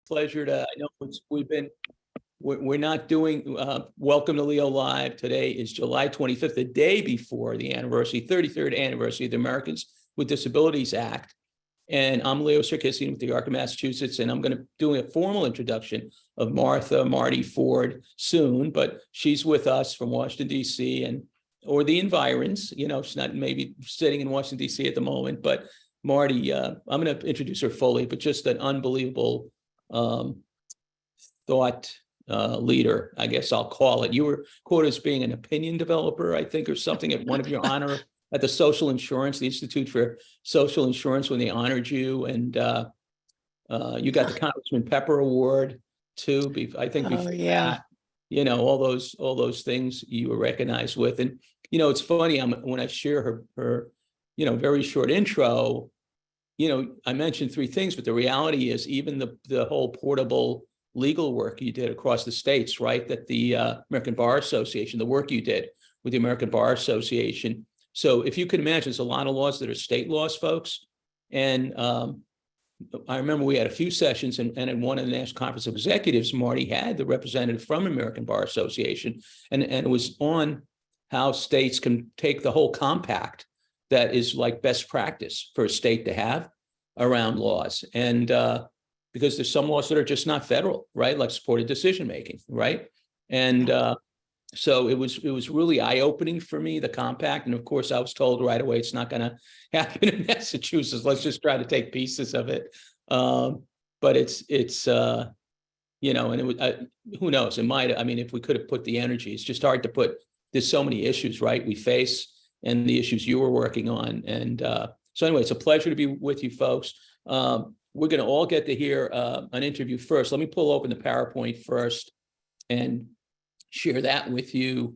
pleasure to, I know we're not doing, Welcome to Leo Live. Today is July 25th, the day before the 33rd anniversary of the Americans with Disabilities Act. And I'm Leo Sarkisian with the Arc of Massachusetts, and I'm going to do a formal introduction of Marty Ford soon, but she's with us from Washington, D.C. or the environs. She's not maybe sitting in Washington, D.C. at the moment, but Marty, I'm going to introduce her fully, but just an unbelievable thought leader, I guess I'll call it. You were quoted as being an opinion developer, I think, or something at one of your honor at the Social Insurance, the Institute for Social Insurance, when they honored you, and you got the Congressman Pepper Award too. I think before that, all those things you were recognized with. And it's funny, when I share her very short intro, I mentioned three things, but the reality is even the whole portable legal work you did across the states, right? That the American Bar Association, the work you did with the American Bar Association. So if you can imagine, there's a lot of laws that are state laws, folks. And I remember we had a few sessions, and in one of the National Conference of Executives, Marty had the representative from American Bar Association, and it was on how states can take the whole compact that is like best practice for a state to have around laws. And because there's some laws that are just not federal, right? Like supported decision-making, right? And so it was really eye-opening for me, the compact. And of course, I was told right away, it's not gonna happen in Massachusetts. Let's just try to take pieces of it. But it's and it was, who knows, it might, if we could have put the energy, it's just hard to put, there's so many issues, right? We face, and the issues you were working on. And so anyway, it's a pleasure to be with you folks. We're going to all get to hear an interview first. Let me pull open the PowerPoint first and share that with you,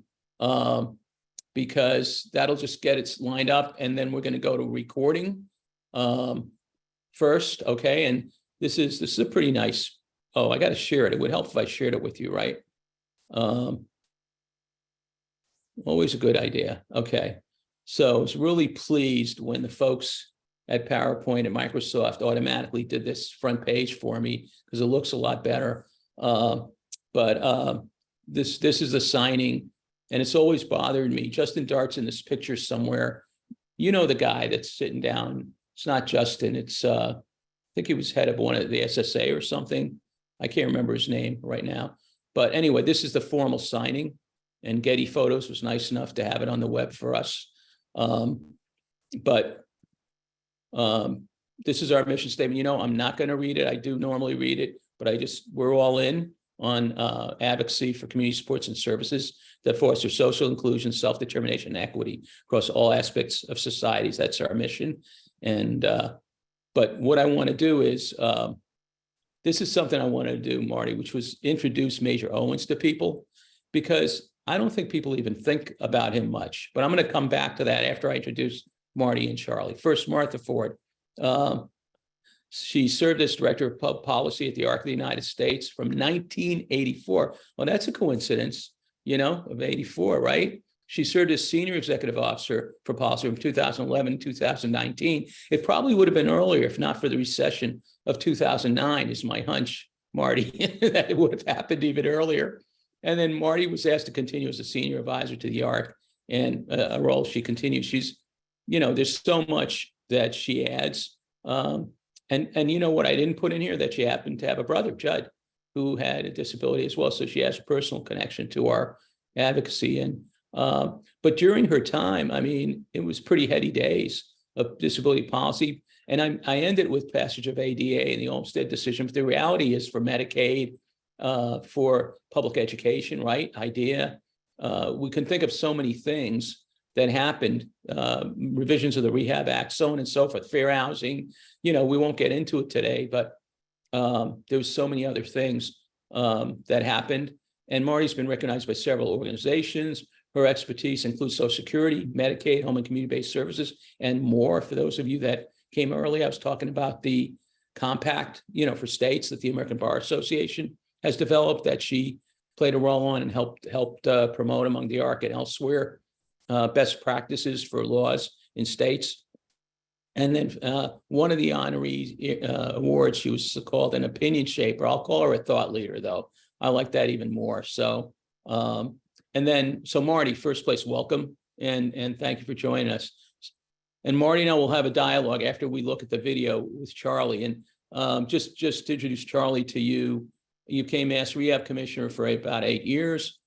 because that'll just get it lined up. And then we're going to go to recording first. Okay. And this is a pretty nice, I got to share it. It would help if I shared it with you, right? Always a good idea. Okay. So I was really pleased when the folks at PowerPoint and Microsoft automatically did this front page for me, because it looks a lot better. But this is the signing, and it's always bothered me. Justin Dart's in this picture somewhere. The guy that's sitting down. It's not Justin. It's I think he was head of one of the SSA or something. I can't remember his name right now. But anyway, this is the formal signing, and Getty Photos was nice enough to have it on the web for us. But this is our mission statement. I'm not going to read it. I do normally read it, but we're all in on advocacy for community supports and services that foster social inclusion, self-determination, and equity across all aspects of societies. That's our mission. And but what I want to do is, this is something I wanted to do, Marty, which was introduce Major Owens to people, because I don't think people even think about him much. But I'm going to come back to that after I introduce Marty and Charlie. First, Martha Ford. She served as Director of Public Policy at the Arc of the United States from 1984. Well, that's a coincidence, of 84, right? She served as Senior Executive Officer for Policy from 2011 to 2019. It probably would have been earlier if not for the recession of 2009, is my hunch, Marty, that it would have happened even earlier. And then Marty was asked to continue as a Senior Advisor to the Arc, and a role she continues. She's, there's so much that she adds. And what I didn't put in here, that she happened to have a brother, Judd, who had a disability as well. So she has a personal connection to our advocacy. And but during her time, it was pretty heady days of disability policy. And I ended with passage of ADA and the Olmstead decision. But the reality is, for Medicaid, for public education, right? IDEA, we can think of so many things that happened, revisions of the Rehab Act, so on and so forth, fair housing. We won't get into it today, but there was so many other things that happened. And Marty's been recognized by several organizations. Her expertise includes Social Security, Medicaid, home and community-based services, and more. For those of you that came early, I was talking about the compact, for states that the American Bar Association has developed, that she played a role on and helped promote among the Arc and elsewhere. Best practices for laws in states. And then one of the honoree awards, she was called an opinion shaper. I'll call her a thought leader, though. I like that even more. So, and then, so Marty, first place, welcome, and thank you for joining us. And Marty and I will have a dialogue after we look at the video with Charlie. And just to introduce Charlie to you, you became Mass Rehab Commissioner for about 8 years.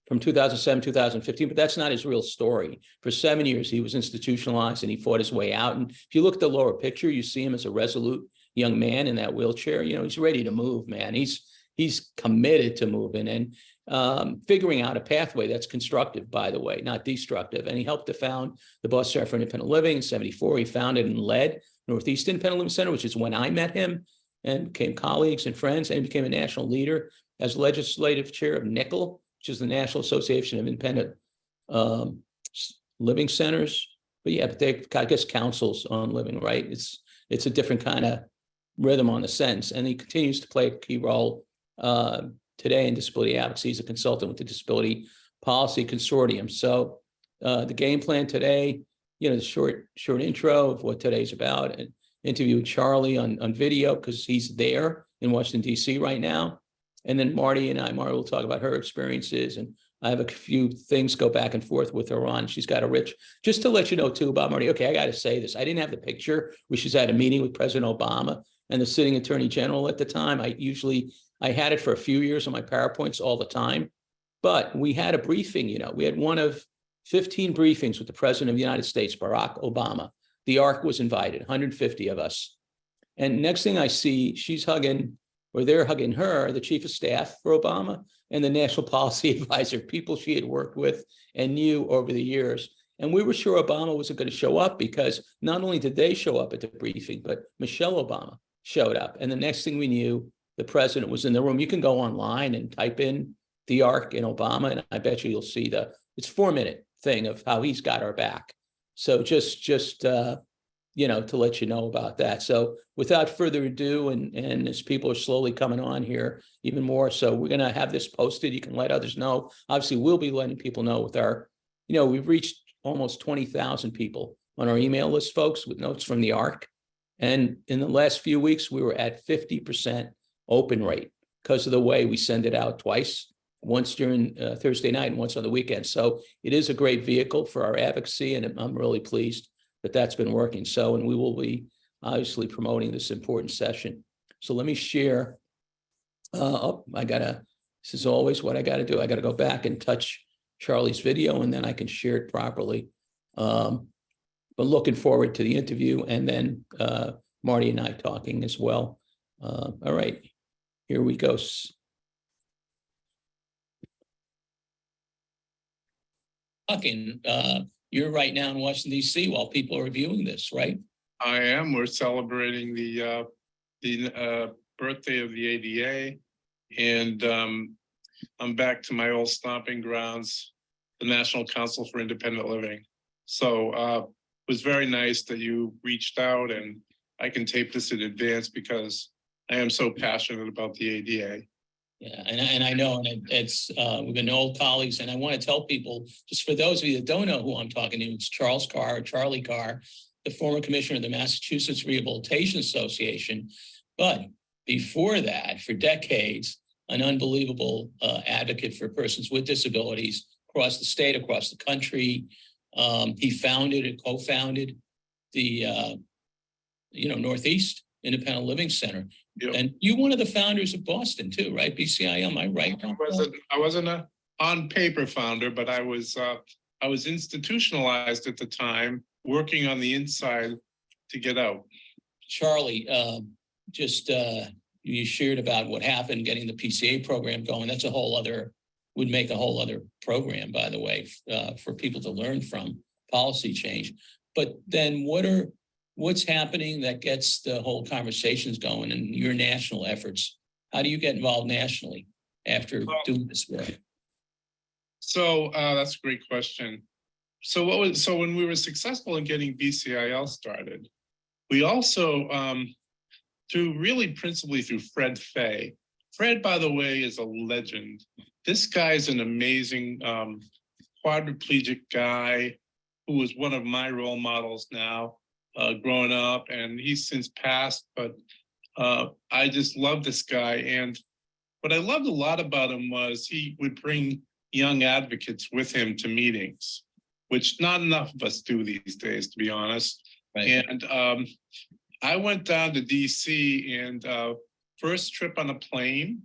From 2007, 2015, but that's not his real story. For 7 years, he was institutionalized and he fought his way out. And if you look at the lower picture, you see him as a resolute young man in that wheelchair. You know, he's ready to move, man. He's committed to moving and figuring out a pathway that's constructive, by the way, not destructive. And he helped to found the Boston Center for Independent Living in 1974. He founded and led Northeast Independent Living Center, which is when I met him, and became colleagues and friends, and he became a national leader as legislative chair of NICL, which is the National Association of Independent Living Centers. But yeah, but they, I guess, councils on living, right? It's a different kind of rhythm on the sentence. And he continues to play a key role today in disability advocacy. He's a consultant with the Disability Policy Consortium. So the game plan today, you know, the short intro of what today's about, and interview with Charlie on video because he's there in Washington, D.C. right now. And then Marty will talk about her experiences, and I have a few things go back and forth with her on. She's got a rich, just to let you know too about Marty. Okay, I got to say this. I didn't have the picture where she's at a meeting with President Obama and the sitting attorney general at the time. I had it for a few years on my PowerPoints all the time, but we had a briefing, you know, we had one of 15 briefings with the President of the United States, Barack Obama. The ARC was invited, 150 of us. And next thing I see, she's hugging, or they're hugging her, the chief of staff for Obama and the national policy advisor, people she had worked with and knew over the years. And we were sure Obama wasn't going to show up because not only did they show up at the briefing, but Michelle Obama showed up. And the next thing we knew, the president was in the room. You can go online and type in the ARC and Obama, and I bet you'll see it's 4-minute thing of how he's got our back. So just you know, to let you know about that. So without further ado, and as people are slowly coming on here even more, so we're going to have this posted. You can let others know. Obviously, we'll be letting people know with our, you know, we've reached almost 20,000 people on our email list, folks, with notes from the ARC. And in the last few weeks, we were at 50% open rate because of the way we send it out twice, once during Thursday night and once on the weekend. So it is a great vehicle for our advocacy, and I'm really pleased that that's been working. So, and we will be obviously promoting this important session. So let me share. This is always what I got to do. I got to go back and touch Charlie's video, and then I can share it properly. But looking forward to the interview, and then Marty and I talking as well. All right, here we go. You're right now in Washington, D.C. while people are reviewing this, right? I am. We're celebrating the birthday of the ADA, and I'm back to my old stomping grounds, the National Council for Independent Living. So it was very nice that you reached out, and I can tape this in advance because I am so passionate about the ADA. Yeah, and I know, and it's we've been old colleagues, and I want to tell people, just for those of you that don't know who I'm talking to, it's Charlie Carr, the former commissioner of the Massachusetts Rehabilitation Association. But before that, for decades, an unbelievable advocate for persons with disabilities across the state, across the country. He founded and co-founded the Northeast Independent Living Center. Yep. And you're one of the founders of Boston too, right? BCI, am I right? I wasn't a on paper founder, but I was institutionalized at the time, working on the inside to get out. Charlie, you shared about what happened getting the PCA program going. That's would make a whole other program, by the way, for people to learn from policy change. But then what's happening that gets the whole conversations going and your national efforts? How do you get involved nationally after doing this work? So that's a great question. So when we were successful in getting BCIL started, we also, principally through Fred Fay. Fred, by the way, is a legend. This guy's an amazing quadriplegic guy who is one of my role models now. growing up, and he's since passed, but I just love this guy. And what I loved a lot about him was he would bring young advocates with him to meetings, which not enough of us do these days, to be honest. Right. And I went down to DC, and first trip on a plane,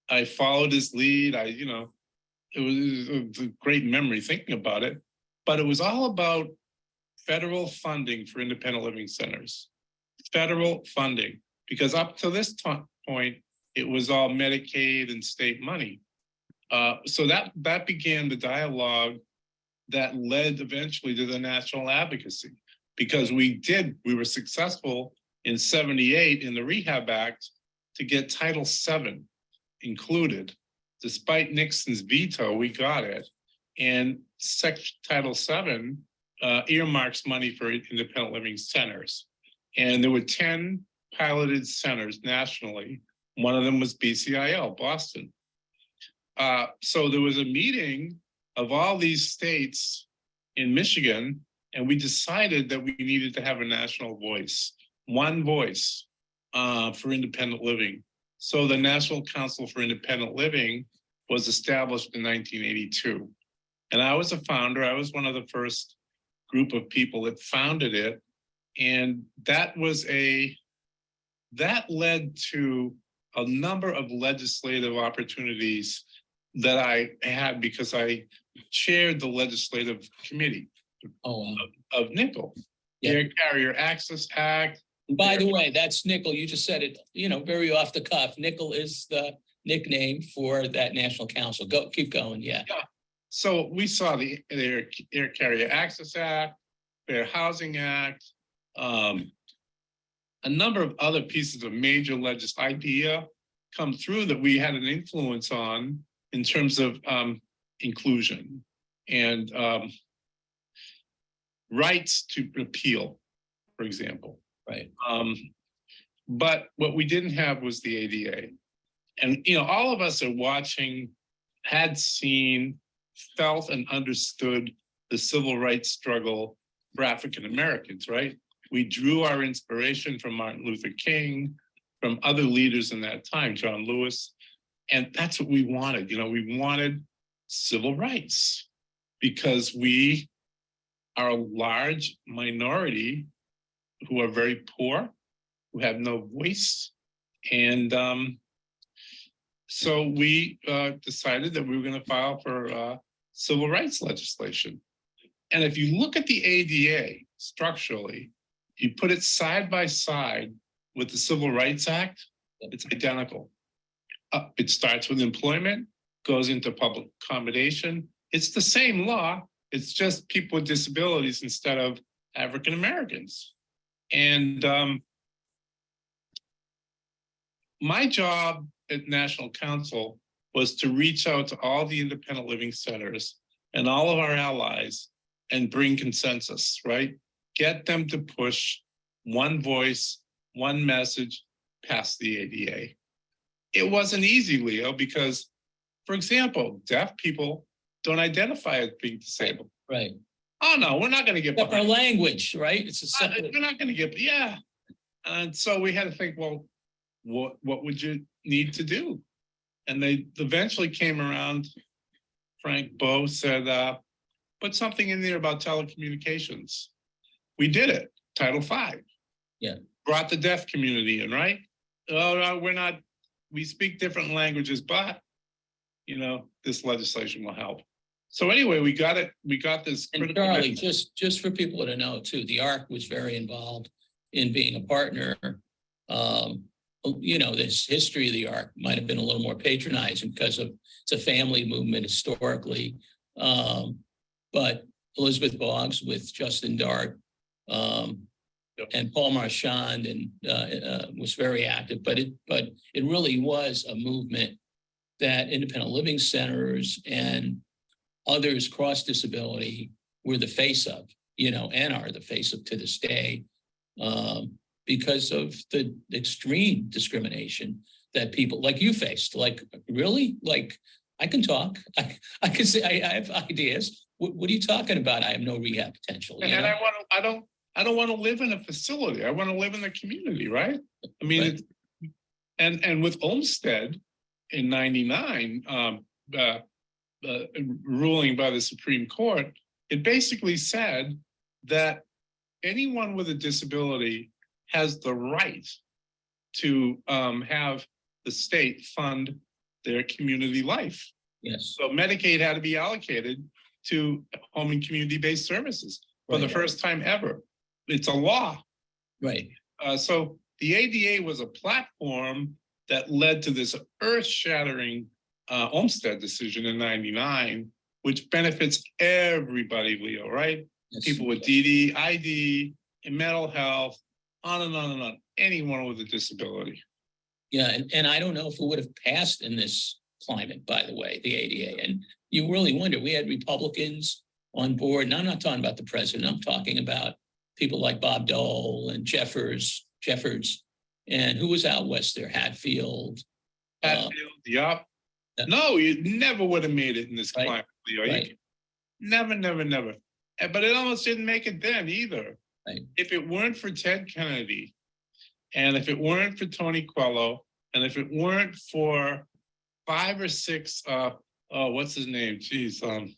I followed his lead. It was a great memory thinking about it, but it was all about federal funding for independent living centers. Federal funding, because up to this point, it was all Medicaid and state money. So that began the dialogue that led eventually to the national advocacy, because we were successful in '78 in the Rehab Act to get Title VII included. Despite Nixon's veto, we got it. And Title VII earmarks money for independent living centers. And there were 10 piloted centers nationally. One of them was BCIL, Boston. So there was a meeting of all these states in Michigan, and we decided that we needed to have a national voice, one voice for independent living. So the National Council for Independent Living was established in 1982. And I was a founder. I was one of the first group of people that founded it. And that led to a number of legislative opportunities that I had because I chaired the legislative committee of NICL, Yeah. Air Carrier Access Act. By the way, that's nickel. You just said it, very off the cuff. Nickel is the nickname for that national council. Keep going. Yeah. So we saw the Air Carrier Access Act, Fair Housing Act, a number of other pieces of major idea come through that we had an influence on in terms of inclusion and rights to appeal, for example. Right. But what we didn't have was the ADA. And, all of us are watching, had seen, felt and understood the civil rights struggle for African Americans, right? We drew our inspiration from Martin Luther King, from other leaders in that time, John Lewis. And that's what we wanted. We wanted civil rights because we are a large minority who are very poor, who have no voice. And so we decided that we were going to file for civil rights legislation. And if you look at the ADA structurally, you put it side by side with the Civil Rights Act, it's identical. It starts with employment, goes into public accommodation. It's the same law. It's just people with disabilities instead of African Americans. And my job at National Council was to reach out to all the independent living centers and all of our allies and bring consensus, right? Get them to push one voice, one message past the ADA. It wasn't easy, Leo, because, for example, deaf people don't identify as being disabled. Right. Oh, no, we're not going to get Our language, right? It's a separate. we're not going to get, yeah. And so we had to think, well, what would you need to do? And they eventually came around. Frank Bowe said, put something in there about telecommunications. We did it, Title V. Yeah. Brought the deaf community in, right? Oh, no, we speak different languages, but, this legislation will help. So anyway, we got it. We got this. And Charlie, just for people to know too, the ARC was very involved in being a partner. This history of the ARC might have been a little more patronizing because it's a family movement historically. But Elizabeth Boggs with Justin Dart and Paul Marchand was very active. But it really was a movement that independent living centers and others cross disability were the face of, and are the face of to this day, because of the extreme discrimination that people like you faced. Like, really? Like, I can talk. I can say I have ideas. What are you talking about? I have no rehab potential. And I I don't want to live in a facility. I want to live in the community, right? I mean, Right. and with Olmsted in '99, ruling by the Supreme Court, it basically said that anyone with a disability has the right to have the state fund their community life. Yes. So Medicaid had to be allocated to home and community-based services for the Right. first time ever. It's a law. Right. So the ADA was a platform that led to this earth-shattering Olmsted decision in '99, which benefits everybody, Leo, right? Yes. People with DD, ID, and mental health, on and on and on, anyone with a disability. Yeah, and I don't know if it would have passed in this climate, by the way, the ADA. And you really wonder, we had Republicans on board, and I'm not talking about the president, I'm talking about people like Bob Dole and Jeffords, and who was out west there, Hatfield. Hatfield, yup. No, you never would have made it in this climate, Leo. Right. Never. But it almost didn't make it then either. Right. If it weren't for Ted Kennedy, and if it weren't for Tony Coelho, and if it weren't for 5 or 6, what's his name? Geez, Tom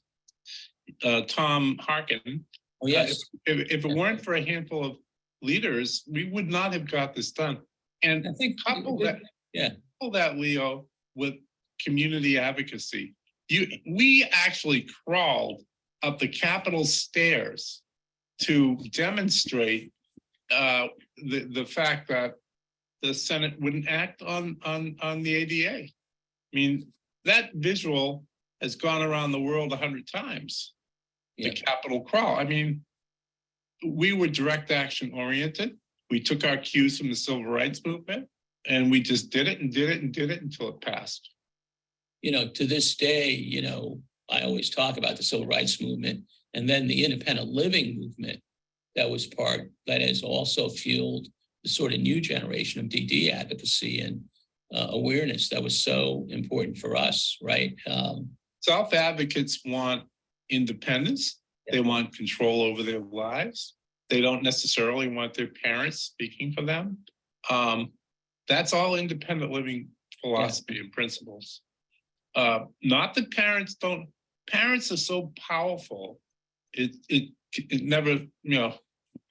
Harkin. Oh, yes. If it weren't for a handful of leaders, we would not have got this done. And I think couple that, Leo, with community advocacy. We actually crawled up the Capitol stairs to demonstrate the fact that the Senate wouldn't act on the ADA. I mean, that visual has gone around the world 100 times. Yeah. The Capitol crawl. I mean, we were direct action oriented. We took our cues from the civil rights movement, and we just did it until it passed. You know, to this day, you know, I always talk about the civil rights movement and then the independent living movement that was part, that has also fueled the sort of new generation of DD advocacy and awareness that was so important for us, right? Self-advocates want independence. Yeah. They want control over their lives. They don't necessarily want their parents speaking for them. That's all independent living philosophy and principles. Not that parents are so powerful. It never, you know,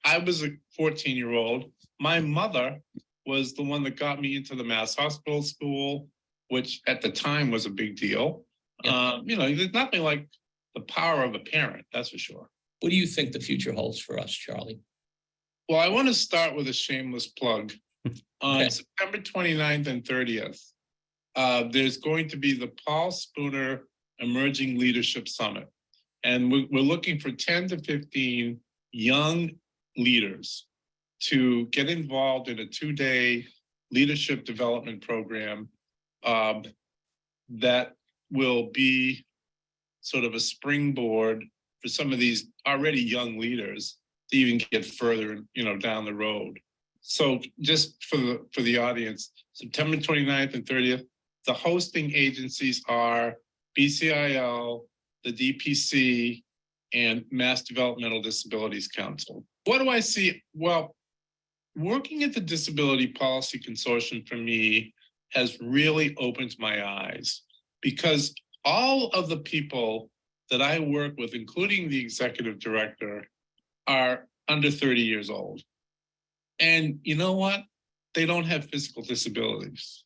I was a 14-year-old. My mother was the one that got me into the Mass Hospital School, which at the time was a big deal. Yeah. You know, there's nothing like the power of a parent, that's for sure. What do you think the future holds for us, Charlie? Well, I want to start with a shameless plug. On Okay. September 29th and 30th, there's going to be the Paul Spooner Emerging Leadership Summit. And we're looking for 10 to 15 young leaders to get involved in a 2-day leadership development program that will be sort of a springboard for some of these already young leaders to even get further, you know, down the road. So just for the audience, September 29th and 30th, the hosting agencies are BCIL, the DPC, and Mass Developmental Disabilities Council. What do I see? Well, working at the Disability Policy Consortium for me has really opened my eyes, because all of the people that I work with, including the executive director, are under 30 years old. And you know what? They don't have physical disabilities.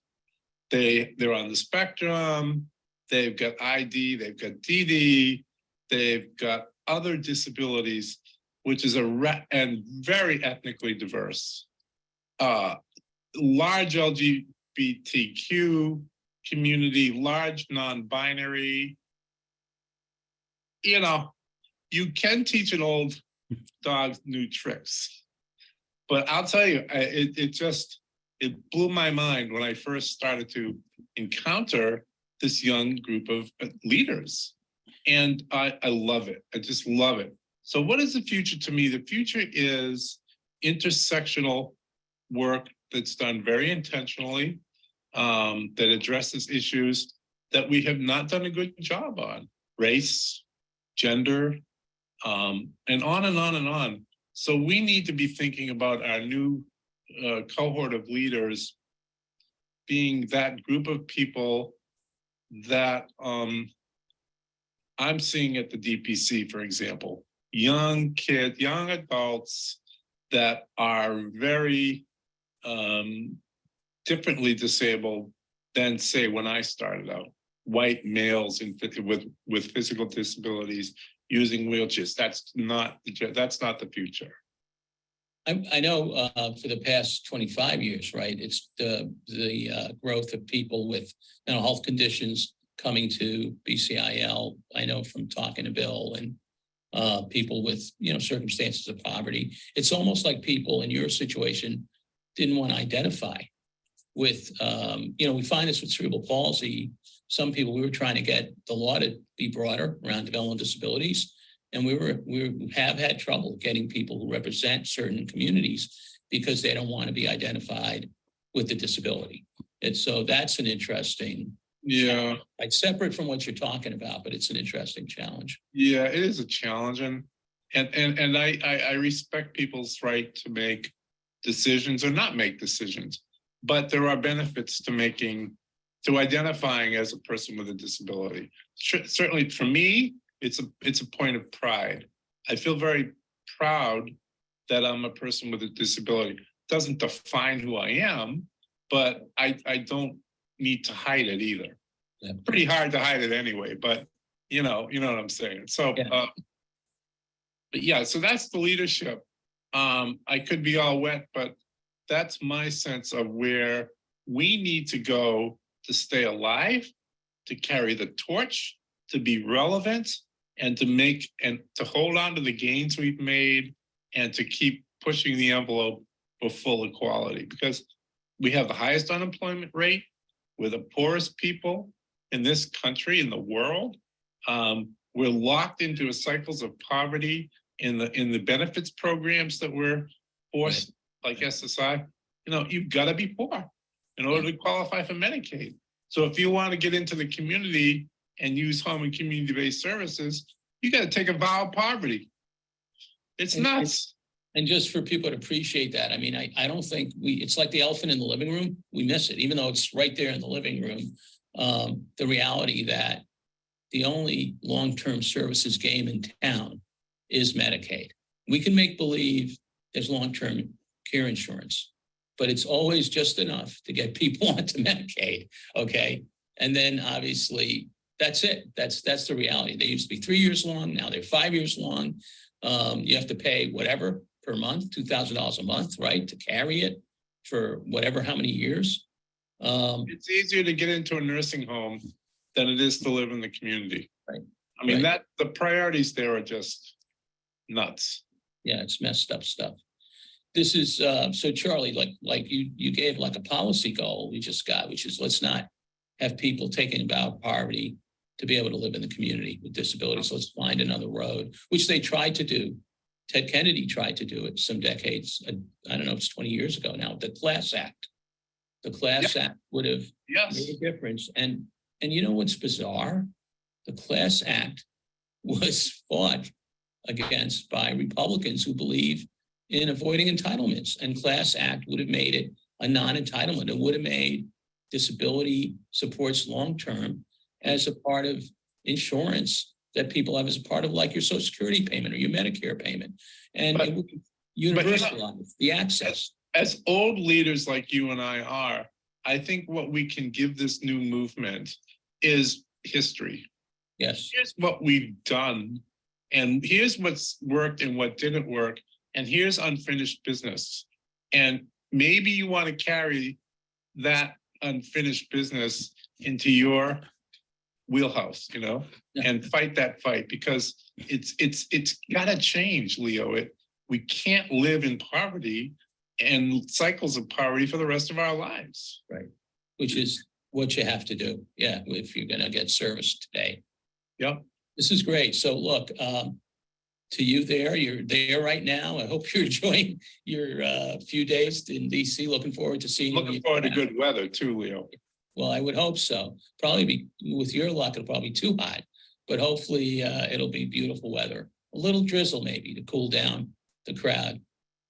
They're on the spectrum, they've got ID, they've got DD, they've got other disabilities, which is and very ethnically diverse. Large LGBTQ community, large non-binary. You know, you can teach an old dog new tricks. But I'll tell you, it blew my mind when I first started to encounter this young group of leaders. And I love it. I just love it. So what is the future to me? The future is intersectional work that's done very intentionally, that addresses issues that we have not done a good job on. Race, gender, and on and on and on. So we need to be thinking about our new cohort of leaders being that group of people that I'm seeing at the DPC, for example, young kids, young adults that are very differently disabled than, say, when I started out. White males with physical disabilities using wheelchairs. That's not the future. I know for the past 25 years, right? It's the growth of people with mental health conditions coming to BCIL. I know from talking to Bill and people with, circumstances of poverty. It's almost like people in your situation didn't want to identify with, we find this with cerebral palsy. Some people, we were trying to get the law to be broader around developmental disabilities. And we have had trouble getting people who represent certain communities because they don't want to be identified with the disability. And so that's an interesting, it's separate from what you're talking about, but it's an interesting challenge. Yeah, it is a challenge. And I respect people's right to make decisions or not make decisions, but there are benefits to identifying as a person with a disability. Certainly for me, it's a point of pride. I feel very proud that I'm a person with a disability. It doesn't define who I am, but I don't need to hide it either. Yeah. Pretty hard to hide it anyway, but you know what I'm saying. So, yeah. But yeah, so that's the leadership. I could be all wet, but that's my sense of where we need to go to stay alive, to carry the torch, to be relevant, and to hold on to the gains we've made, and to keep pushing the envelope for full equality, because we have the highest unemployment rate. We're the poorest people in this country, in the world. We're locked into cycles of poverty in the benefits programs that we're forced, like SSI. You've got to be poor in order to qualify for Medicaid. So if you want to get into the community and use home and community-based services, you got to take a vow of poverty. It's nuts. And just for people to appreciate that, I mean, I don't think it's like the elephant in the living room. We miss it, even though it's right there in the living room. The reality that the only long-term services game in town is Medicaid. We can make believe there's long-term care insurance, but it's always just enough to get people onto Medicaid, okay? And then obviously, that's it. That's the reality. They used to be 3 years long. Now they're 5 years long. You have to pay whatever per month, $2,000 a month, right? To carry it for whatever, how many years. It's easier to get into a nursing home than it is to live in the community. Right. I mean, the priorities there are just nuts. Yeah, it's messed up stuff. This is, so Charlie, like you gave like a policy goal we just got, which is let's not have people taking about poverty to be able to live in the community with disabilities. Let's find another road, which they tried to do. Ted Kennedy tried to do it some decades. I don't know, it's 20 years ago now, the Class Act. The Class Act would have made a difference. And you know what's bizarre? The Class Act was fought against by Republicans who believe in avoiding entitlements, and Class Act would have made it a non-entitlement. It would have made disability supports long-term as a part of insurance that people have as a part of like your Social Security payment or your Medicare payment. And it would universalize the access. As old leaders like you and I are, I think what we can give this new movement is history. Yes. Here's what we've done, and here's what's worked and what didn't work, and here's unfinished business. And maybe you want to carry that unfinished business into your wheelhouse, and fight that fight, because it's got to change, Leo. We can't live in poverty and cycles of poverty for the rest of our lives. Right. Which is what you have to do. Yeah. If you're going to get service today. Yep. This is great. So look, to you there, you're there right now. I hope you're enjoying your few days in DC. Looking forward to seeing you. Looking forward to good weather too, Leo. Well, I would hope so. Probably be, with your luck, it'll probably be too hot, but hopefully it'll be beautiful weather. A little drizzle maybe to cool down the crowd.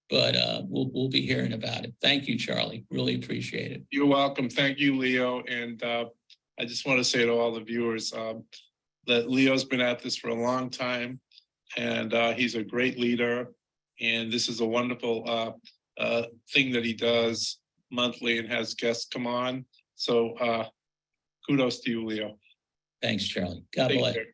But we'll be hearing about it. Thank you, Charlie. Really appreciate it. You're welcome. Thank you, Leo. And I just want to say to all the viewers that Leo's been at this for a long time, and he's a great leader. And this is a wonderful thing that he does monthly and has guests come on. So kudos to you, Leo. Thanks, Charlie. God Take bless. care.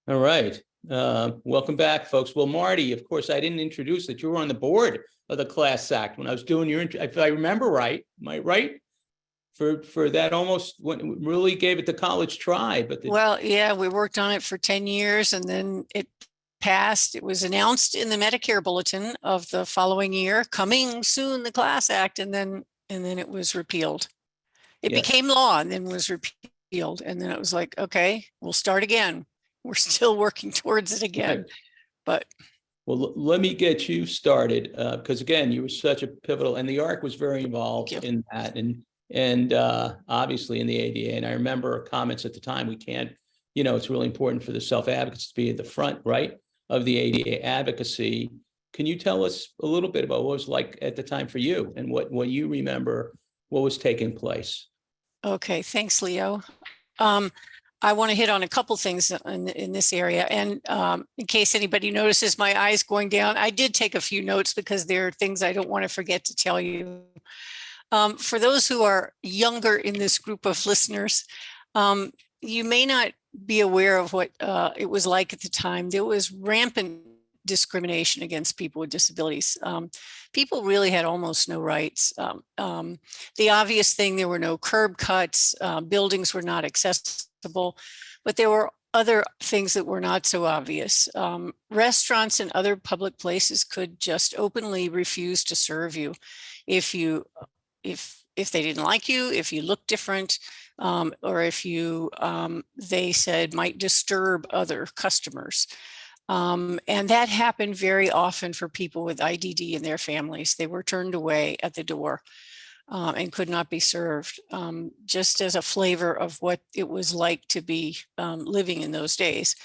All right. Welcome back, folks. Well, Marty, of course, I didn't introduce that you were on the board of the Class Act when I was doing your, if I remember right, am I right? For that almost when really gave it the college try, but Well, yeah, we worked on it for 10 years and then it passed. It was announced in the Medicare bulletin of the following year, coming soon, the Class Act, and then it was repealed. It Yes. became law and then was repealed. And then it was like, okay, we'll start again. We're still working towards it again. Right. But well, let me get you started because again, you were such a pivotal, and the ARC was very involved in that, and obviously in the ADA. And I remember comments at the time. We can't, it's really important for the self-advocates to be at the front, right, of the ADA advocacy. Can you tell us a little bit about what it was like at the time for you and what you remember, what was taking place? okay, thanks, Leo. I want to hit on a couple things in this area. And in case anybody notices my eyes going down, I did take a few notes because there are things I don't want to forget to tell you. For those who are younger in this group of listeners, you may not be aware of what it was like at the time. There was rampant discrimination against people with disabilities. People really had almost no rights. The obvious thing, there were no curb cuts, buildings were not accessible, but there were other things that were not so obvious. Restaurants and other public places could just openly refuse to serve you if they didn't like you, if you looked different, or if you, they said, might disturb other customers. And that happened very often for people with IDD and their families. They were turned away at the door and could not be served, just as a flavor of what it was like to be living in those days.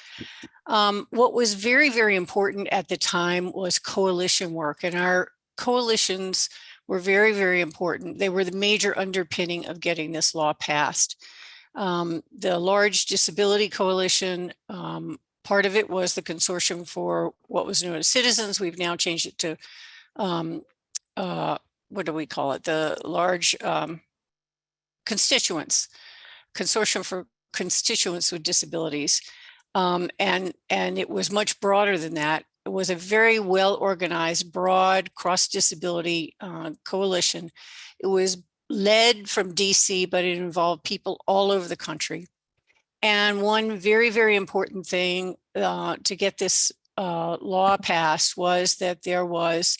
What was very, very important at the time was coalition work, and our coalitions were very, very important. They were the major underpinning of getting this law passed. The Large Disability Coalition, part of it was the Consortium for what was known as Citizens. We've now changed it to, what do we call it? The Large Constituents, Consortium for Constituents with Disabilities. And it was much broader than that. It was a very well-organized, broad cross-disability coalition. It was led from DC, but it involved people all over the country. And one very, very important thing to get this law passed was that there was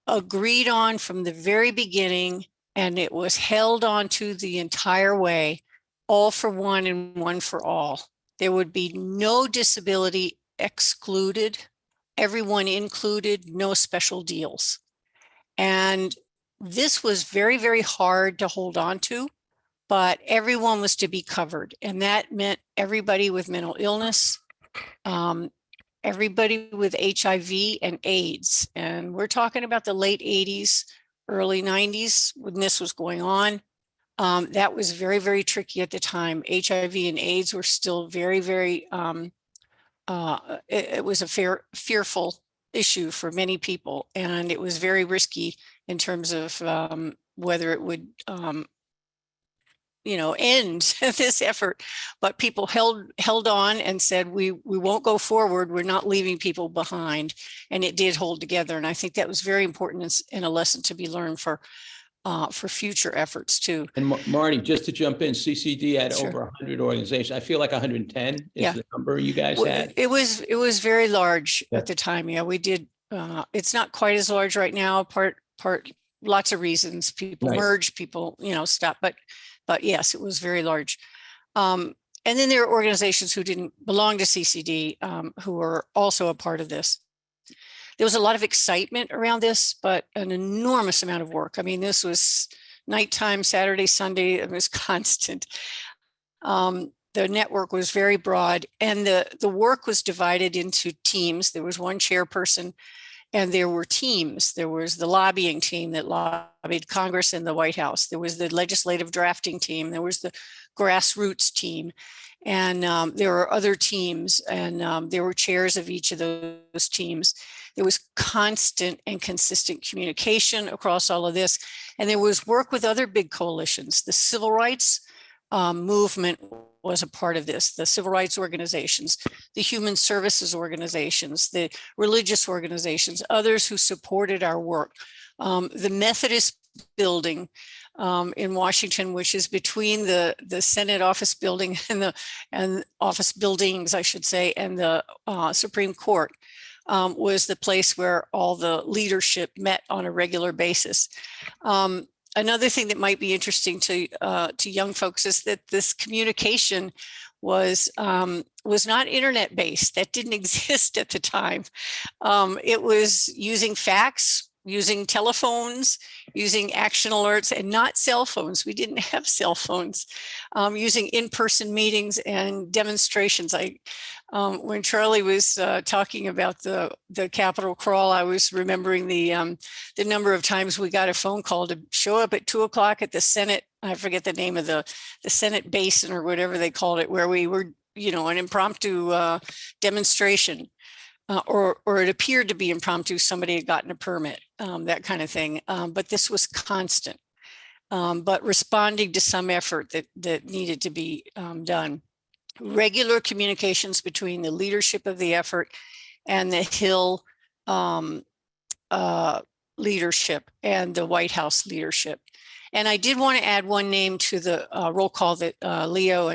agreed on from the very beginning, and it was held on to the entire way, all for one and one for all. There would be no disability excluded, everyone included, no special deals. And this was very, very hard to hold on to, but everyone was to be covered. And that meant everybody with mental illness, everybody with HIV and AIDS. And we're talking about the late 80s, early 90s when this was going on. That was very, very tricky at the time. HIV and AIDS were still very, very, it was a fearful issue for many people. And it was very risky in terms of whether it would end this effort, but people held on and said, we won't go forward. We're not leaving people behind. And it did hold together. And I think that was very important and a lesson to be learned for future efforts too. And Marty, just to jump in, CCD had Sure. over 100 organizations. I feel like 110 is Yeah. the number you guys had. It was very large Yeah. at the time. Yeah, we did. It's not quite as large right now. Part lots of reasons. People Right. merge, people stop. But yes, it was very large. And then there are organizations who didn't belong to CCD who were also a part of this. There was a lot of excitement around this, but an enormous amount of work. I mean, this was nighttime, Saturday, Sunday, it was constant. the network was very broad, and the work was divided into teams. There was one chairperson, and there were teams. There was the lobbying team that lobbied Congress and the White House. There was the legislative drafting team. There was the grassroots team. And there were other teams, and there were chairs of each of those teams. There was constant and consistent communication across all of this. And there was work with other big coalitions. The civil rights movement was a part of this, the civil rights organizations, the human services organizations, the religious organizations, others who supported our work. The Methodist building in Washington, which is between the Senate office building and office buildings, I should say, and the Supreme Court, was the place where all the leadership met on a regular basis. Another thing that might be interesting to young folks is that this communication was not internet based. That didn't exist at the time. It was using fax, using telephones, using action alerts, and not cell phones. We didn't have cell phones. Using in-person meetings and demonstrations. When Charlie was talking about the Capitol crawl, I was remembering the number of times we got a phone call to show up at 2 o'clock at the Senate. I forget the name of the Senate basin or whatever they called it, where we were, an impromptu demonstration. Or it appeared to be impromptu, somebody had gotten a permit, that kind of thing. But this was constant, but responding to some effort that needed to be done. Regular communications between the leadership of the effort and the Hill leadership and the White House leadership. And I did want to add one name to the roll call that Leo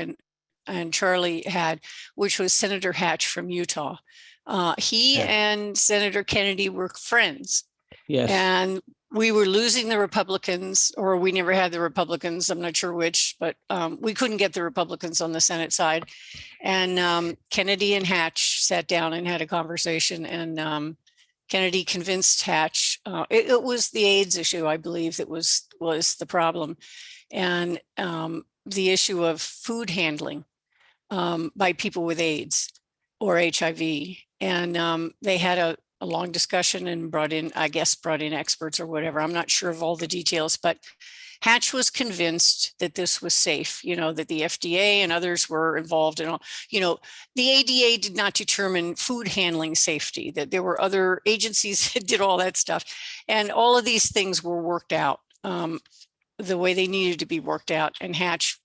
and Charlie had, which was Senator Hatch from Utah. He and Senator Kennedy were friends. Yes. And we were losing the Republicans, or we never had the Republicans. I'm not sure which, but we couldn't get the Republicans on the Senate side. And Kennedy and Hatch sat down and had a conversation, and Kennedy convinced Hatch. It was the AIDS issue, I believe, that was the problem. And the issue of food handling by people with AIDS or HIV. And they had a long discussion and brought in experts or whatever. I'm not sure of all the details, but Hatch was convinced that this was safe, that the FDA and others were involved in all, the ADA did not determine food handling safety, that there were other agencies that did all that stuff. And all of these things were worked out the way they needed to be worked out. And Hatch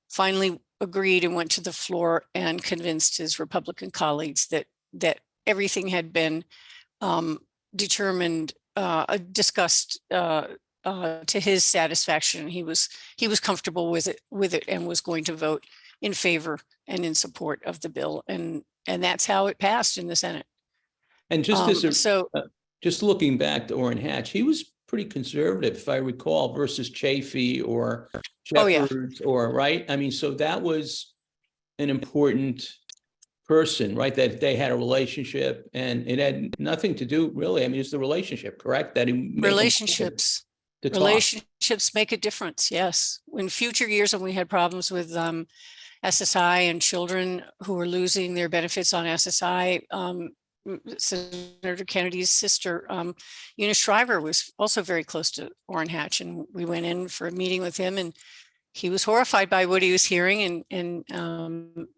finally agreed and went to the floor and convinced his Republican colleagues that everything had been determined, discussed to his satisfaction. He was comfortable with it and was going to vote in favor and in support of the bill. And that's how it passed in the Senate. And just looking back to Orrin Hatch, he was pretty conservative, if I recall, versus Chafee or Jeffords, or right. I mean, so that was an important person, right? That they had a relationship, and it had nothing to do, really. I mean, it's the relationship, correct? That relationships make a difference. Yes. In future years, when we had problems with SSI and children who were losing their benefits on SSI, Senator Kennedy's sister, Eunice Shriver, was also very close to Orrin Hatch, and we went in for a meeting with him, and he was horrified by what he was hearing, and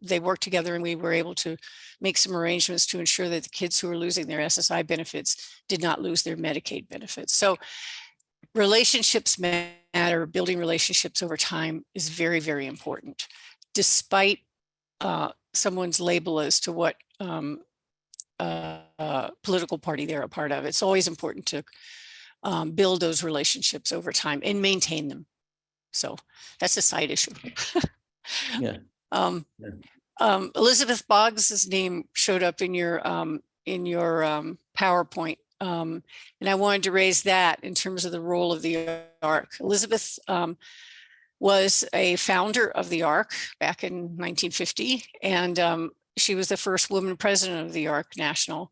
they worked together, and we were able to make some arrangements to ensure that the kids who were losing their SSI benefits did not lose their Medicaid benefits. So relationships matter. Building relationships over time is very, very important, despite someone's label as to what political party they're a part of. It's always important to build those relationships over time and maintain them. So that's a side issue. Yeah. Elizabeth Boggs's name showed up in your PowerPoint, and I wanted to raise that in terms of the role of the ARC. Elizabeth was a founder of the ARC back in 1950, and she was the first woman president of the ARC National,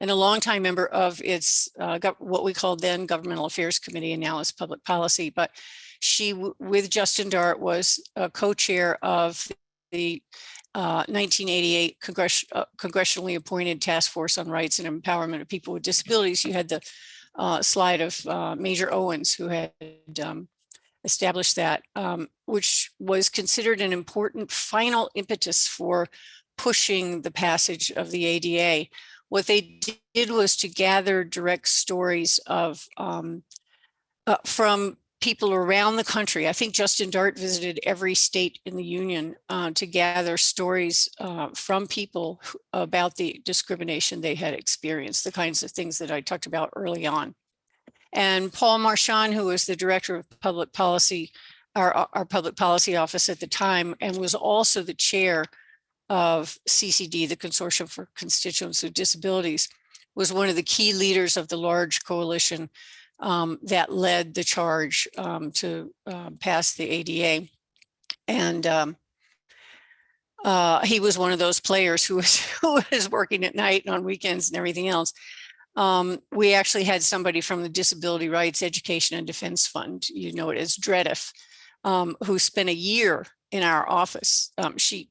and a longtime member of its what we called then Governmental Affairs Committee, and now is Public Policy. But she, with Justin Dart, was a co-chair of the 1988 congressionally appointed Task Force on Rights and Empowerment of People with Disabilities. You had the slide of Major Owens, who had established that, which was considered an important final impetus for pushing the passage of the ADA. What they did was to gather direct stories of from people around the country. I think Justin Dart visited every state in the union to gather stories from people about the discrimination they had experienced, the kinds of things that I talked about early on. And Paul Marchand, who was the director of public policy, our public policy office at the time, and was also the chair of CCD, the Consortium for Constituents with Disabilities, was one of the key leaders of the large coalition that led the charge to pass the ADA. And he was one of those players who was working at night and on weekends and everything else. We actually had somebody from the Disability Rights Education and Defense Fund, you know it as DREDF, who spent a year in our office. She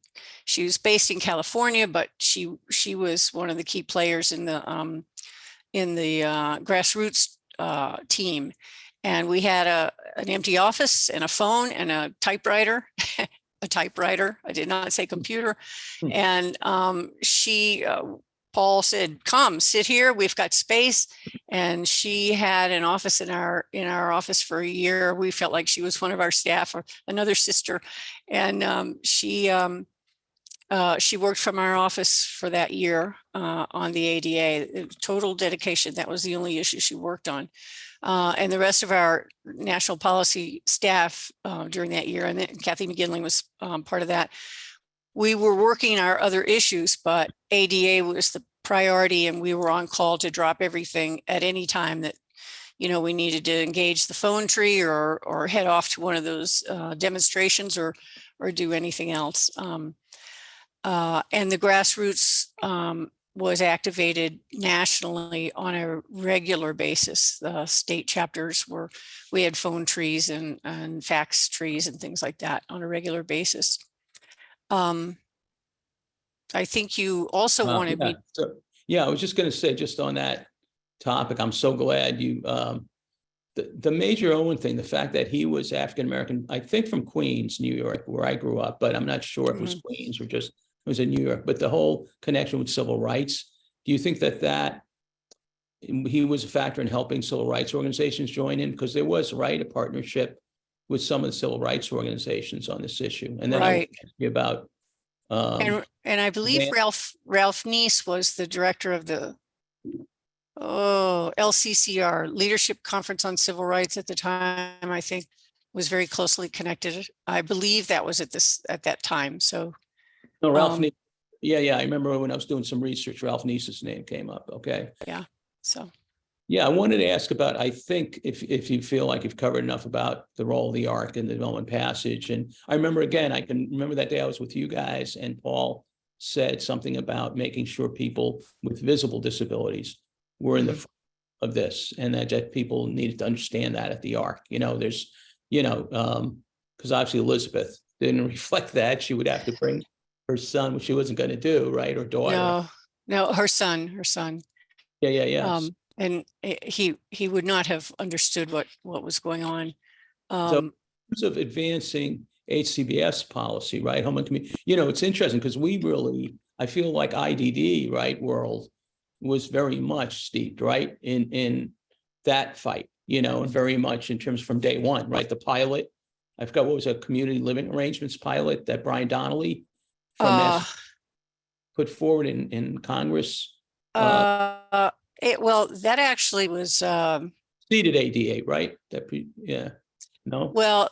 was based in California, but she was one of the key players in the grassroots team. And we had an empty office and a phone and a typewriter, I did not say computer. And Paul said, come sit here, we've got space. And she had an office in our office for a year. We felt like she was one of our staff or another sister. And she worked from our office for that year on the ADA. Total dedication. That was the only issue she worked on. And the rest of our national policy staff during that year, and then Kathy McGinley was part of that. We were working our other issues, but ADA was the priority, and we were on call to drop everything at any time that, you know, we needed to engage the phone tree or head off to one of those demonstrations or do anything else. And the grassroots was activated nationally on a regular basis. The state chapters we had phone trees and fax trees and things like that on a regular basis. I think you also wanted me. So, yeah, I was just going to say, just on that topic, I'm so glad you, the Major Owen thing, the fact that he was African-American, I think from Queens, New York, where I grew up, but I'm not sure if it was Queens or just, it was in New York, but the whole connection with civil rights, do you think that he was a factor in helping civil rights organizations join in? Because there was, right, a partnership with some of the civil rights organizations on this issue. And then I want to ask you about and I believe Ralph Neese was the director of the LCCR, Leadership Conference on Civil Rights at the time. I think was very closely connected. I believe that was at that time. So no, Ralph Neese. Yeah. I remember when I was doing some research, Ralph Neese's name came up. Okay. Yeah. So. Yeah, I wanted to ask about, I think if you feel like you've covered enough about the role of the ARC and the development passage. And I remember, again, I can remember that day I was with you guys and Paul said something about making sure people with visible disabilities were in the front of this, and that people needed to understand that at the ARC. You know, there's, you know, because obviously Elizabeth didn't reflect that. She would have to bring her son, which she wasn't going to do, right? Or daughter. No, her son. Yeah. And he would not have understood what was going on. So in terms of advancing HCBS policy, right? Home and community, you know, it's interesting because I feel like IDD, right, world was very much steeped, right, in that fight, you know, and very much in terms from day one, right? The pilot, I forgot what was a community living arrangements pilot that Brian Donnelly from put forward in Congress. Well, that actually was seated ADA, right? No. Well,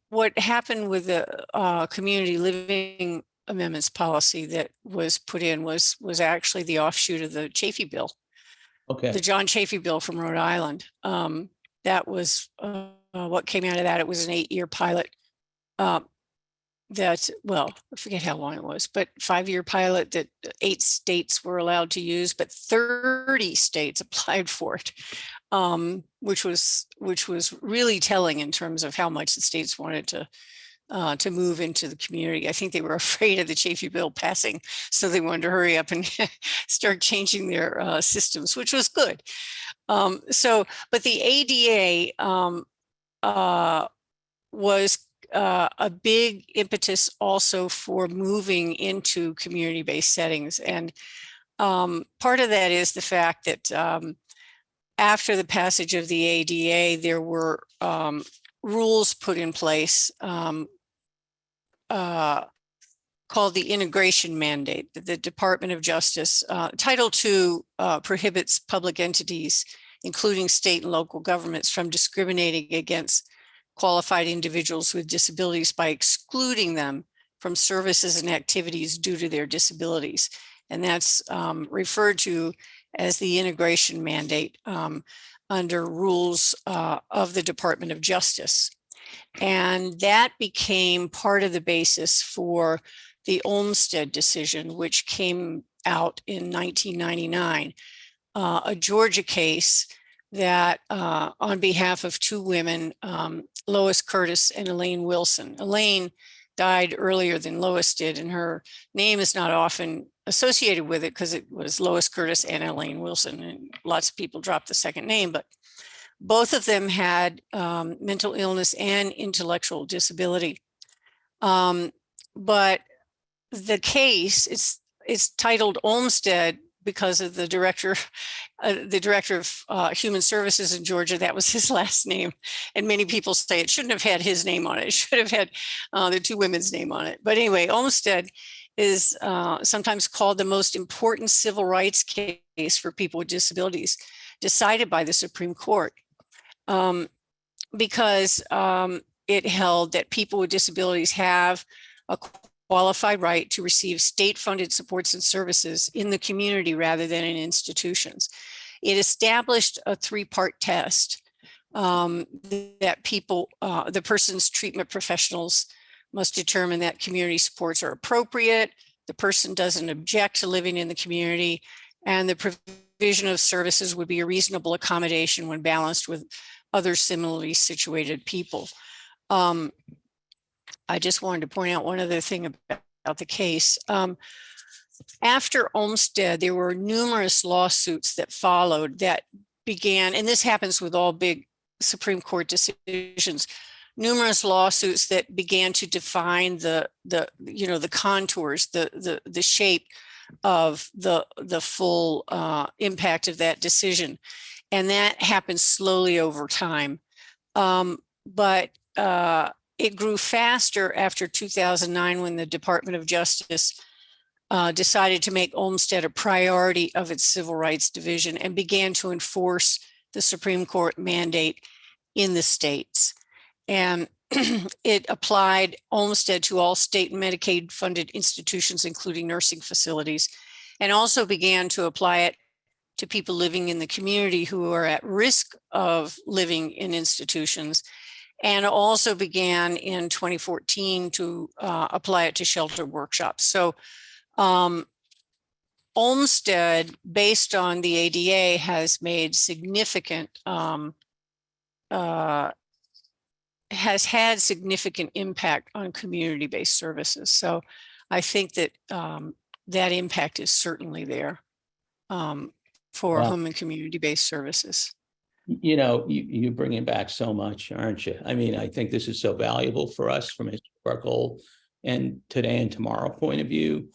what happened with the community living amendments policy that was put in was actually the offshoot of the Chafee bill. Okay. The John Chafee bill from Rhode Island. That was what came out of that. It was an 8-year pilot. Well, I forget how long it was, but 5-year pilot that 8 states were allowed to use, but 30 states applied for it, which was really telling in terms of how much the states wanted to move into the community. I think they were afraid of the Chafee bill passing, so they wanted to hurry up and start changing their systems, which was good. But the ADA was a big impetus also for moving into community-based settings. And part of that is the fact that after the passage of the ADA, there were rules put in place called the integration mandate. The Department of Justice, Title II prohibits public entities, including state and local governments, from discriminating against qualified individuals with disabilities by excluding them from services and activities due to their disabilities. And that's referred to as the integration mandate under rules of the Department of Justice. And that became part of the basis for the Olmstead decision, which came out in 1999, a Georgia case that on behalf of two women, Lois Curtis and Elaine Wilson. Elaine died earlier than Lois did, and her name is not often associated with it because it was Lois Curtis and Elaine Wilson, and lots of people dropped the second name, but both of them had mental illness and intellectual disability. But the case, it's titled Olmstead because of the director of Human Services in Georgia. That was his last name. And many people say it shouldn't have had his name on it. It should have had the two women's name on it. But anyway, Olmstead is sometimes called the most important civil rights case for people with disabilities decided by the Supreme Court. Because it held that people with disabilities have a qualified right to receive state-funded supports and services in the community rather than in institutions. It established a three-part test that the person's treatment professionals must determine that community supports are appropriate, the person doesn't object to living in the community, and the provision of services would be a reasonable accommodation when balanced with other similarly situated people. I just wanted to point out one other thing about the case. After Olmstead, there were numerous lawsuits that followed that began, and this happens with all big Supreme Court decisions, numerous lawsuits that began to define the contours, the shape of the full impact of that decision. And that happened slowly over time. But it grew faster after 2009 when the Department of Justice decided to make Olmstead a priority of its Civil Rights Division and began to enforce the Supreme Court mandate in the states. And it applied Olmstead to all state and Medicaid funded institutions, including nursing facilities, and also began to apply it to people living in the community who are at risk of living in institutions, and also began in 2014 to apply it to shelter workshops. So Olmstead, based on the ADA, has made significant, has had significant impact on community-based services. So I think that that impact is certainly there for home and community-based services. You know, you're bringing back so much, aren't you? I mean, I think this is so valuable for us from a historical and today and tomorrow point of view.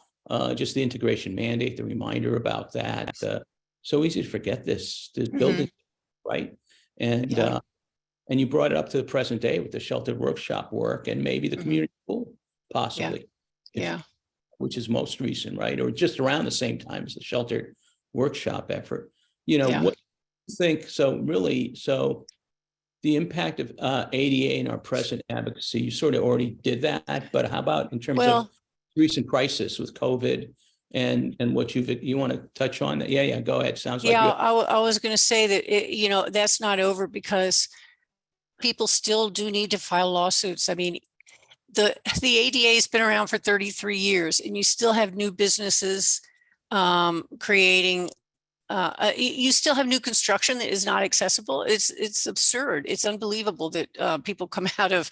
Just the integration mandate, the reminder about that. So easy to forget this, the building, right? And and you brought it up to the present day with the sheltered workshop work and maybe the community pool, possibly. Which is most recent, right? Or just around the same time as the sheltered workshop effort. You know, what do you think? So really, so the impact of ADA in our present advocacy, you sort of already did that, but how about in terms of recent crisis with COVID and what you want to touch on that? Yeah, go ahead. Sounds like I was going to say that that's not over because people still do need to file lawsuits. I mean, the ADA has been around for 33 years, and you still have new businesses creating. You still have new construction that is not accessible. It's absurd. It's unbelievable that people come out of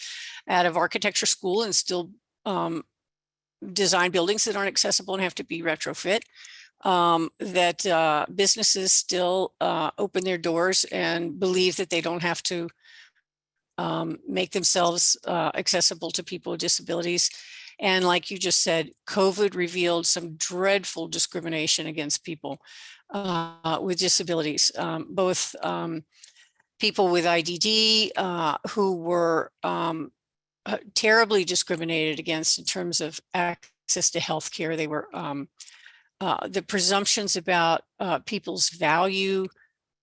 out of architecture school and still design buildings that aren't accessible and have to be retrofit. That businesses still open their doors and believe that they don't have to make themselves accessible to people with disabilities. And like you just said, COVID revealed some dreadful discrimination against people with disabilities, both people with IDD who were terribly discriminated against in terms of access to healthcare. They were the presumptions about people's value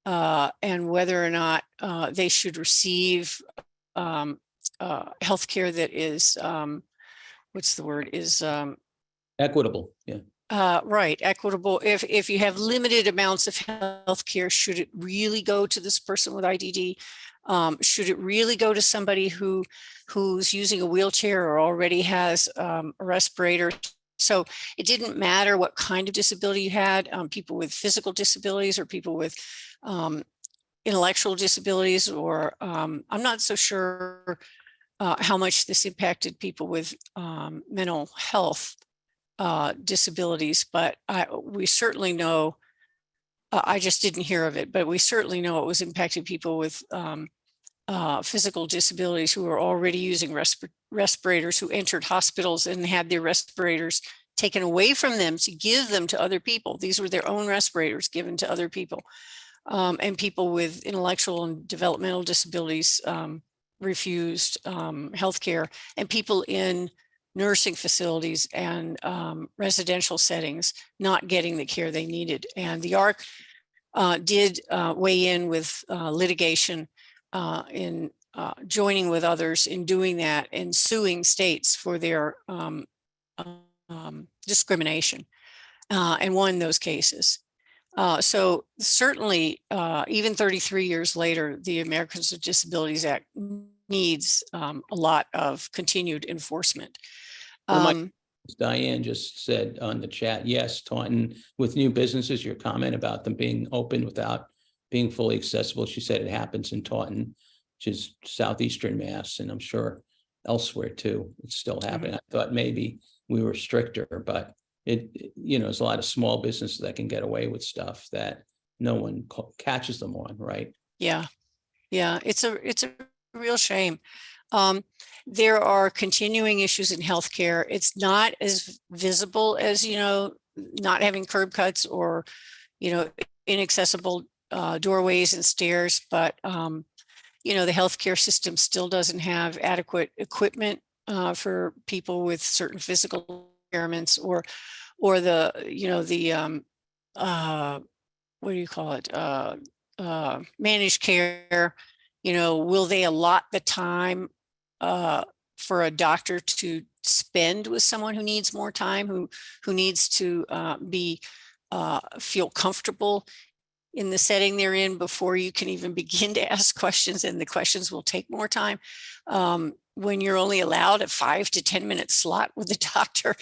and whether or not they should receive healthcare that is what's the word is Equitable, yeah. right, equitable. If you have limited amounts of healthcare, should it really go to this person with IDD? Should it really go to somebody who's using a wheelchair or already has a respirator? So it didn't matter what kind of disability you had, people with physical disabilities or people with intellectual disabilities, or I'm not so sure how much this impacted people with mental health disabilities, but we certainly know, I just didn't hear of it, but we certainly know it was impacting people with physical disabilities who were already using respirators, who entered hospitals and had their respirators taken away from them to give them to other people. These were their own respirators given to other people. And people with intellectual and developmental disabilities refused healthcare, and people in nursing facilities and residential settings not getting the care they needed. And the ARC did weigh in with litigation in joining with others in doing that and suing states for their discrimination and won those cases. So certainly, even 33 years later, the Americans with Disabilities Act needs a lot of continued enforcement. Diane just said on the chat, yes, Taunton, with new businesses, your comment about them being open without being fully accessible. She said it happens in Taunton, which is southeastern Mass, and I'm sure elsewhere too. It's still happening. I thought maybe we were stricter, but there's a lot of small businesses that can get away with stuff that no one catches them on, right? Yeah, it's a real shame. There are continuing issues in healthcare. It's not as visible as, not having curb cuts or, inaccessible doorways and stairs, but, the healthcare system still doesn't have adequate equipment for people with certain physical impairments, or the, what do you call it? Managed care. Will they allot the time for a doctor to spend with someone who needs more time, who needs to feel comfortable in the setting they're in before you can even begin to ask questions, and the questions will take more time. When you're only allowed a 5 to 10 minute slot with the doctor,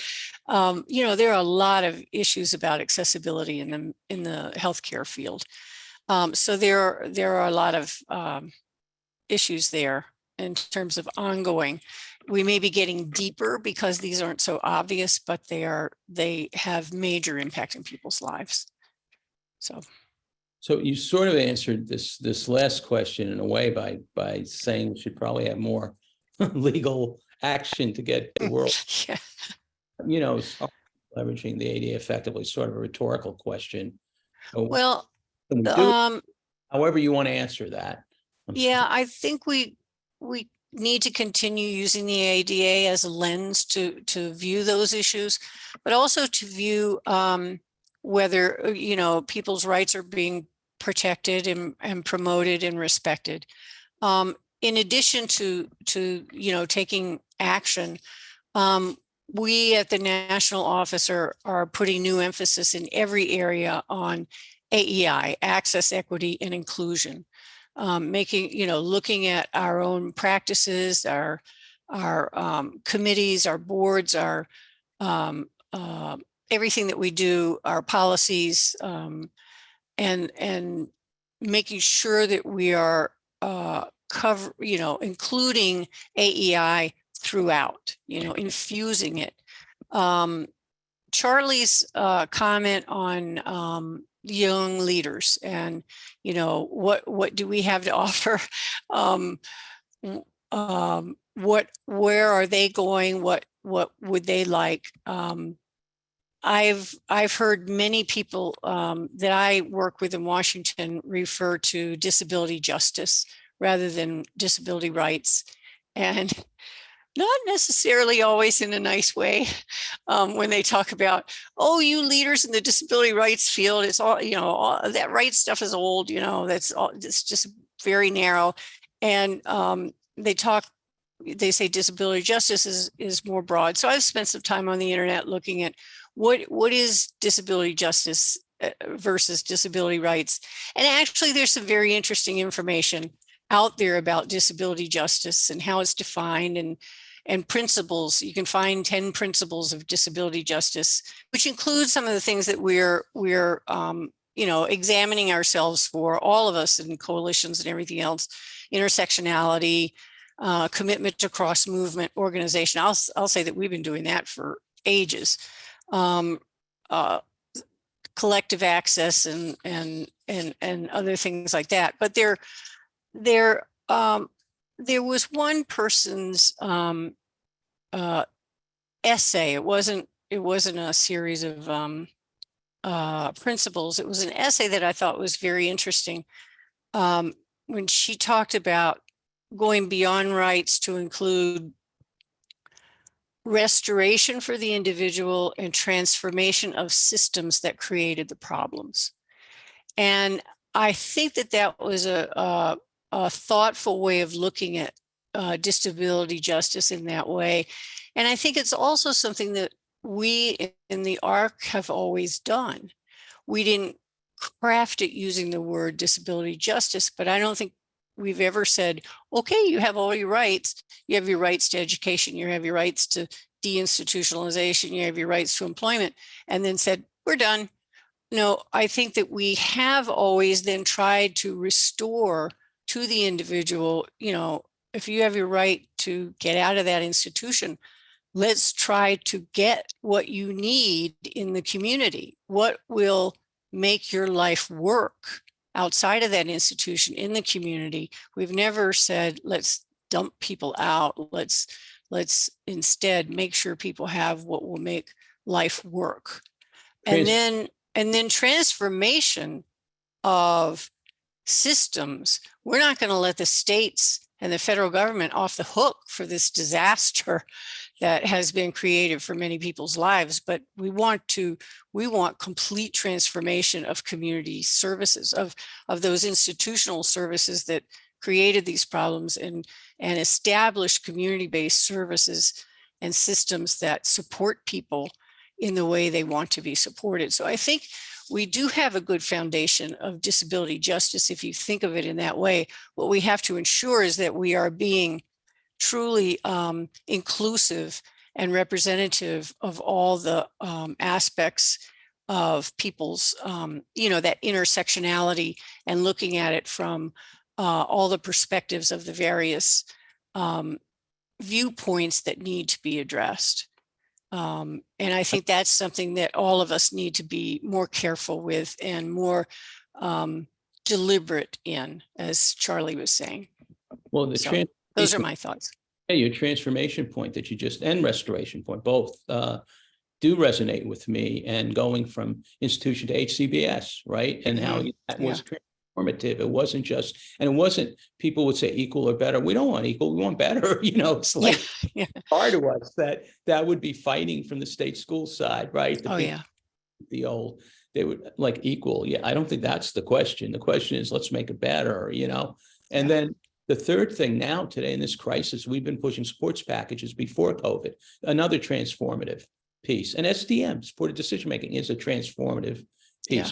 there are a lot of issues about accessibility in the healthcare field. So there are a lot of issues there in terms of ongoing. We may be getting deeper because these aren't so obvious, but they have major impact in people's lives. So you sort of answered this last question in a way by saying we should probably have more legal action to get the world, Yeah. leveraging the ADA effectively, sort of a rhetorical question. Well, Can we do, however you want to answer that. Yeah, I think we need to continue using the ADA as a lens to view those issues, but also to view whether people's rights are being protected and promoted and respected. In addition to taking action, we at the national office are putting new emphasis in every area on AEI, access, equity, and inclusion. Looking at our own practices, our committees, our boards, our everything that we do, our policies, and making sure that we are cover, including AEI throughout, infusing it. Charlie's comment on young leaders and, what do we have to offer? Where are they going? What would they like? I've heard many people that I work with in Washington refer to disability justice rather than disability rights, and not necessarily always in a nice way. When they talk about, oh, you leaders in the disability rights field, it's all, all that right stuff is old, that's all, it's just very narrow. And they say disability justice is more broad. So I've spent some time on the internet looking at what is disability justice versus disability rights. And actually there's some very interesting information out there about disability justice and how it's defined and principles. You can find 10 principles of disability justice, which includes some of the things that we're examining ourselves for, all of us in coalitions and everything else: intersectionality, commitment to cross movement organization. I'll say that we've been doing that for ages. Collective access and other things like that. But there was one person's essay. It wasn't a series of principles. It was an essay that I thought was very interesting, when she talked about going beyond rights to include restoration for the individual and transformation of systems that created the problems. And I think that was a thoughtful way of looking at disability justice in that way. And I think it's also something that we in the ARC have always done. We didn't craft it using the word disability justice, but I don't think we've ever said, okay, you have all your rights. You have your rights to education. You have your rights to deinstitutionalization. You have your rights to employment. And then said, we're done. No, I think that we have always then tried to restore to the individual, if you have your right to get out of that institution, let's try to get what you need in the community. What will make your life work outside of that institution in the community? We've never said, let's dump people out. Let's instead make sure people have what will make life work. And then transformation of systems. We're not going to let the states and the federal government off the hook for this disaster that has been created for many people's lives, but we want complete transformation of community services, of those institutional services that created these problems, and establish community-based services and systems that support people in the way they want to be supported. So I think we do have a good foundation of disability justice if you think of it in that way. What we have to ensure is that we are being truly inclusive and representative of all the aspects of people's, that intersectionality, and looking at it from all the perspectives of the various viewpoints that need to be addressed. And I think that's something that all of us need to be more careful with and more deliberate in, as Charlie was saying. Well, those are my thoughts. Yeah, your transformation point that you and restoration point, both do resonate with me, and going from institution to HCBS, right? And how that was transformative. It wasn't just, and it wasn't, people would say equal or better. We don't want equal, we want better. It's like hard to us that would be fighting from the state school side, right? The old, they would like equal. Yeah, I don't think that's the question. The question is, let's make it better, and then the third thing now today in this crisis, we've been pushing sports packages before COVID, another transformative piece. And SDM, supported decision-making, is a transformative piece.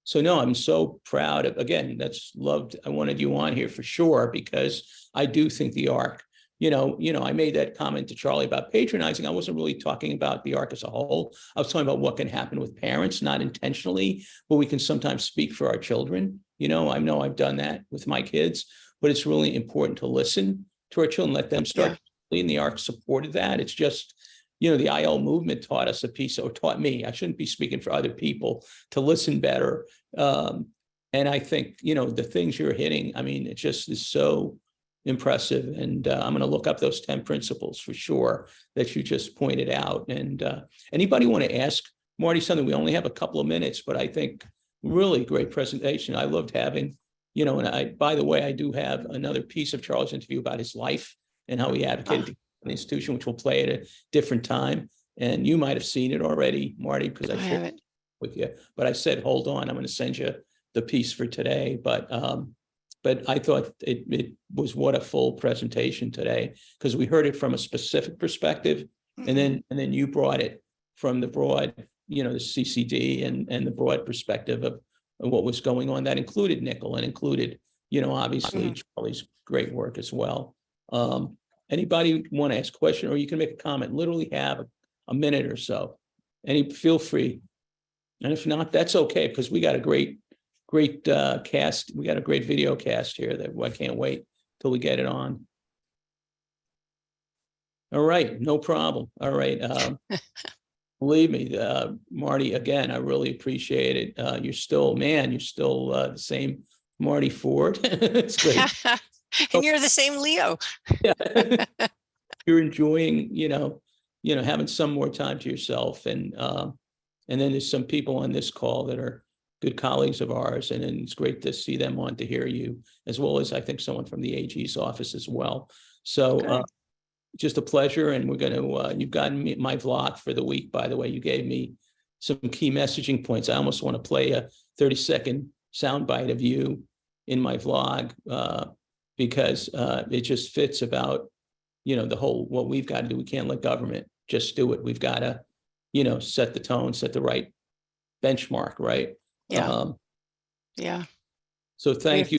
So no, I'm so proud of, again, I wanted you on here for sure, because I do think the ARC, I made that comment to Charlie about patronizing. I wasn't really talking about the ARC as a whole. I was talking about what can happen with parents, not intentionally, but we can sometimes speak for our children. I know I've done that with my kids, but it's really important to listen to our children, let them start. And the ARC supported that. It's just, you know, the IL movement taught us a piece, or taught me, I shouldn't be speaking for other people, to listen better. And I think, you know, the things you're hitting, I mean, it just is so impressive. And I'm going to look up those 10 principles for sure that you just pointed out. And anybody want to ask Marty something? We only have a couple of minutes, but I think really great presentation. I loved having, you know, and by the way, I do have another piece of Charlie's interview about his life and how he advocated the institution, which we'll play at a different time. And you might have seen it already, Marty, because I shared it with you. But I said, hold on, I'm going to send you the piece for today. But I thought it was what a full presentation today, because we heard it from a specific perspective, and then you brought it from the broad, you know, the CCD and the broad perspective of what was going on. That included Nickel and included, you know, obviously Charlie's great work as well. Anybody want to ask a question, or you can make a comment? Literally have a minute or so. Feel free. And if not, that's okay, because we got a great cast. We got a great video cast here that I can't wait till we get it on. All right, no problem. All right. Believe me, Marty, again, I really appreciate it. You're still the same Marty Ford. It's great. And you're the same Leo. Yeah. You're enjoying, you know, having some more time to yourself. And then there's some people on this call that are good colleagues of ours, and it's great to see them on, to hear you, as well as I think someone from the AG's office as well. So just a pleasure. And we're going to, you've gotten me my vlog for the week, by the way. You gave me some key messaging points. I almost want to play a 30-second soundbite of you in my vlog, because it just fits about, you know, the whole, what we've got to do. We can't let government just do it. We've got to, you know, set the tone, set the right benchmark, right? Yeah. Yeah. So thank you.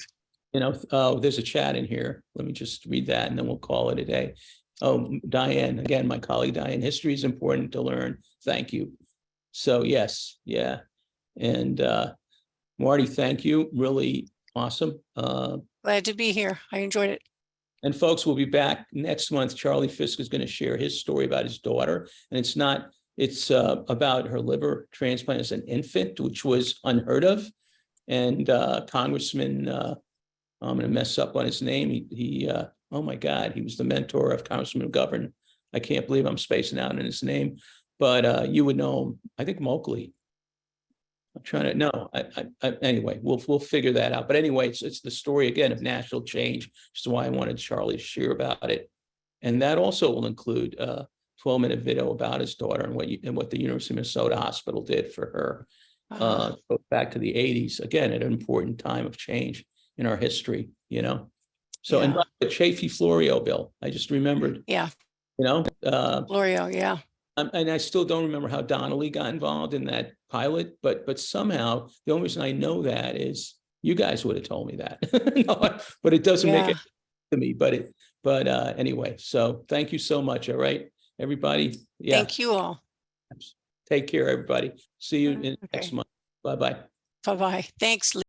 You know, there's a chat in here. Let me just read that and then we'll call it a day. Oh, Diane, again, my colleague Diane, history is important to learn. Thank you. So yes, yeah. And Marty, thank you. Really awesome. Glad to be here. I enjoyed it. And folks, we'll be back next month. Charlie Fisk is going to share his story about his daughter. And it's about her liver transplant as an infant, which was unheard of. And Congressman, I'm going to mess up on his name. He oh my God, he was the mentor of Congressman McGovern. I can't believe I'm spacing out on his name, but you would know him. I think Moakley. I'm trying to, no, anyway, we'll figure that out. But anyway, it's the story again of national change, which is why I wanted Charlie to share about it. And that also will include a 12-minute video about his daughter and what the University of Minnesota Hospital did for her. Go back to the 80s, again, at an important time of change in our history, you know. So, and the Chafee Florio bill, I just remembered. Yeah. You know, Florio, yeah. And I still don't remember how Donnelly got involved in that pilot, but somehow the only reason I know that is you guys would have told me that. No, but it doesn't make it to me. But anyway, so thank you so much. All right, everybody. Yeah. Thank you all. Take care, everybody. See you in next month. Bye-bye. Bye-bye. Thanks.